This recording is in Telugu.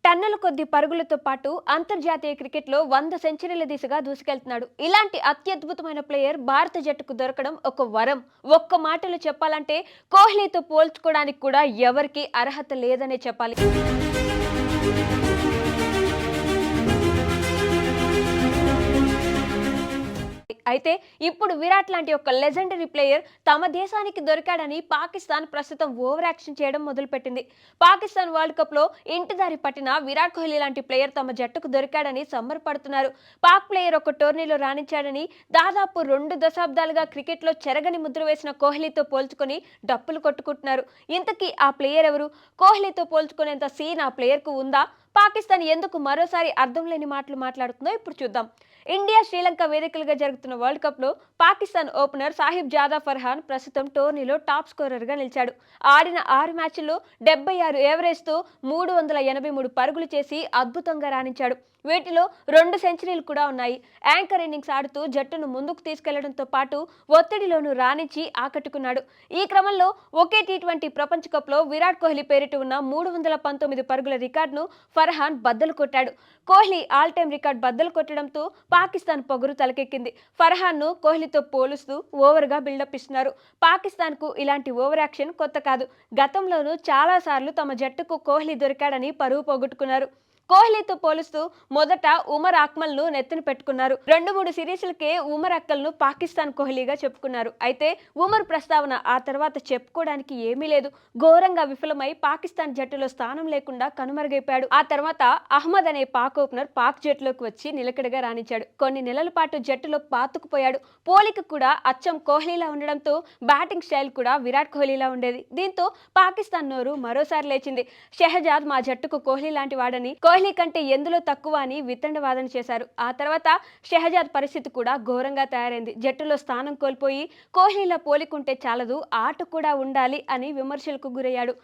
టన్నుల కొద్ది పరుగులతో పాటు అంతర్జాతీయ క్రికెట్లో 100 సెంచరీల దిశగా దూసుకెళ్తున్నాడు. ఇలాంటి అత్యద్భుతమైన ప్లేయర్ భారత జట్టుకు దొరకడం ఒక వరం. ఒక్క మాటలో చెప్పాలంటే కోహ్లీతో పోల్చుకోవడానికి కూడా ఎవరికీ అర్హత లేదనే చెప్పాలి. అయితే ఇప్పుడు విరాట్ లాంటి ఒక లెజెండరీ ప్లేయర్ తమ దేశానికి దొరికాడని పాకిస్తాన్ ప్రస్తుతం ఓవర్ యాక్షన్ చేయడం మొదలుపెట్టింది. పాకిస్తాన్ వరల్డ్ కప్ లో ఇంటిదారి పట్టిన విరాట్ కోహ్లీ లాంటి ప్లేయర్ తమ జట్టుకు దొరికాడని సంబరపడుతున్నారు. పాక్ ప్లేయర్ ఒక టోర్నీలో రాణించాడని, దాదాపు 2 దశాబ్దాలుగా క్రికెట్ లో చెరగని ముద్ర వేసిన కోహ్లీతో పోల్చుకొని డప్పులు కొట్టుకుంటున్నారు. ఇంతకీ ఆ ప్లేయర్ ఎవరు? కోహ్లీతో పోల్చుకునేంత సీన్ ఆ ప్లేయర్ కు ఉందా? పాకిస్తాన్ ఎందుకు మరోసారి అర్థం లేని మాటలు మాట్లాడుతుందో ఇప్పుడు చూద్దాం. ఇండియా శ్రీలంక వేదికలుగా జరుగుతున్న వరల్డ్ కప్ లో పాకిస్తాన్ ఓపెనర్ సాహిబ్ జాదా ఫర్హాన్ ప్రస్తుతం టోర్నీలో టాప్ స్కోరర్ గా నిలిచాడు. ఆడిన 6 మ్యాచ్ల్లో 76 ఏవరేజ్ తో 383 పరుగులు చేసి అద్భుతంగా రాణించాడు. వీటిలో 2 సెంచరీలు కూడా ఉన్నాయి. యాంకర్ ఇన్నింగ్స్ ఆడుతూ జట్టును ముందుకు తీసుకెళ్లడంతో పాటు ఒత్తిడిలోనూ రాణించి ఆకట్టుకున్నాడు. ఈ క్రమంలో ఒకే టీ20 ప్రపంచ కప్ లో విరాట్ కోహ్లీ పేరిట ఉన్న 319 పరుగుల రికార్డును ఫర్హాన్ బద్దలు కొట్టాడు. కోహ్లీ ఆల్ టైమ్ రికార్డు బద్దలు కొట్టడంతో పాకిస్తాన్ పొగరు తలకెక్కింది. ఫర్హాన్ ను కోహ్లీతో పోలుస్తూ ఓవర్ గా బిల్డప్ ఇస్తున్నారు. పాకిస్తాన్ కు ఇలాంటి ఓవర్ యాక్షన్ కొత్త కాదు. గతంలోనూ చాలా సార్లు తమ జట్టుకు కోహ్లీ దొరికాడని పరువు పోగొట్టుకున్నారు. కోహ్లీతో పోలుస్తూ మొదట ఉమర్ అక్మల్ ను నెత్తిన పెట్టుకున్నారు. 2-3 సిరీస్లకే ఉమర్ అక్మల్ ను పాకిస్తాన్ కోహ్లీగా చెప్పుకున్నారు. అయితే ఉమర్ ప్రస్తావన ఆ తర్వాత చెప్పుకోవడానికి ఏమీ లేదు. ఘోరంగా విఫలమై పాకిస్తాన్ జట్టులో స్థానం లేకుండా కనుమరుగైపోయాడు. ఆ తర్వాత అహ్మద్ అనే పాక్ ఓపెనర్ పాక్ జట్టులోకి వచ్చి నిలకడగా రాణించాడు. కొన్ని నెలల పాటు జట్టులో పాతుకుపోయాడు. పోలిక కూడా అచ్చం కోహ్లీలా ఉండడంతో బ్యాటింగ్ స్టైల్ కూడా విరాట్ కోహ్లీలా ఉండేది. దీంతో పాకిస్తాన్ నోరు మరోసారి లేచింది. షెహజాద్ మా జట్టుకు కోహ్లీ లాంటి వాడని, కోహ్లీ కంటే ఎందులో తక్కువ అని వితండవాదన చేశారు. ఆ తర్వాత షెహజాద్ పరిస్థితి కూడా ఘోరంగా తయారైంది. జట్టులో స్థానం కోల్పోయి కోహ్లీలా పోలికుంటే చాలదు, ఆట కూడా ఉండాలి అని విమర్శలకు గురయ్యాడు.